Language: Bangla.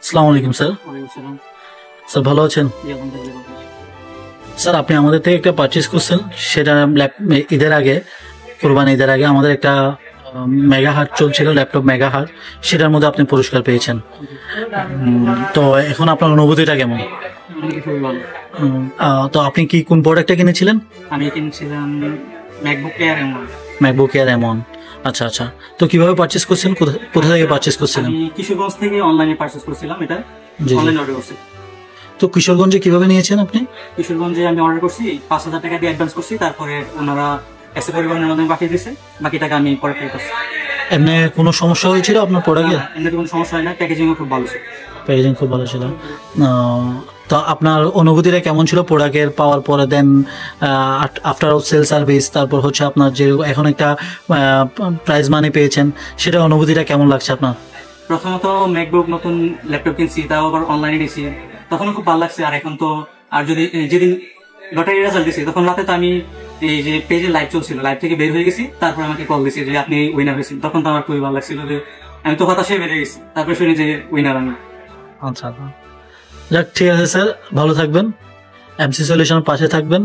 আসসালামু আলাইকুম স্যার। স্যার ভালো আছেন? স্যার আপনি আমাদের থেকে একটা পারচেস করছেন, সেটা ঈদের আগে, কোরবানি ঈদের আগে আমাদের একটা মেগা হাট চলছিল, ল্যাপটপ মেগা হাট, সেটার মধ্যে আপনি পুরস্কার পেয়েছেন। তো এখন আপনার অনুভূতিটা কেমন? তো আপনি কি কোন প্রোডাক্টটা কিনেছিলেন? আমি কিনেছিলাম ম্যাকবুক এয়ার এমন। ম্যাকবুক এয়ার এমন, আচ্ছা আচ্ছা। তো কিভাবে পারচেস করছেন, কোথা থেকে পারচেস করছিলেন? আমি কিশোরগঞ্জ থেকে অনলাইনে পারচেজ করছিলাম, এটা অনলাইন অর্ডার করছি। তো কিশোরগঞ্জে কিভাবে নিয়েছেন আপনি? কিশোরগঞ্জে আমি অর্ডার করছি, 5,000 টাকা দিয়ে অ্যাডভান্স করছি, তারপরে ওনারা এসে পরিবহনের মাধ্যমে পাঠিয়ে দিয়েছে, বাকি টাকা আমি পরে পে করছি। এমনি কোনো সমস্যা হয়েছিল আপনার প্রোডাক্টে? এমনি কোনো সমস্যা হয় না, প্যাকেজিংও খুব ভালো ছিল। প্যাকেজিং খুব ভালো ছিল। তো আপনার অনুভূতিটা কেমন ছিল প্রোডাক্টের পাওয়ার পরে? দেন আফটার সেল সার্ভিস, তারপর হচ্ছে আপনার যে এখন একটা প্রাইজ মানি পেয়েছেন, সেটা অনুভূতিটা কেমন লাগছে আপনার? প্রথমত ম্যাকবুক নতুন ল্যাপটপ কিনছি, তাও আবার অনলাইনে নিয়েছি, তখনও খুব ভালো লাগছে। আর এখন তো আর যদি যেদিন লটারি রেজাল্ট দিয়েছি, তখন রাতে তো আমি এই যে পেজে লাইভ চলছিল, লাইভ থেকে বের হয়ে গেছি, তারপর আমাকে কল দিয়েছে যে আপনি উইনার হয়েছেন। তখন তো আমার খুবই ভালো লাগছিল, যে আমি তো হতাশায় বেড়ে গেছি, তারপরে শুনি যে উইনার আমি। আচ্ছা, যাক ঠিক আছে স্যার, ভালো থাকবেন, এমসি সলিউশনের পাশে থাকবেন।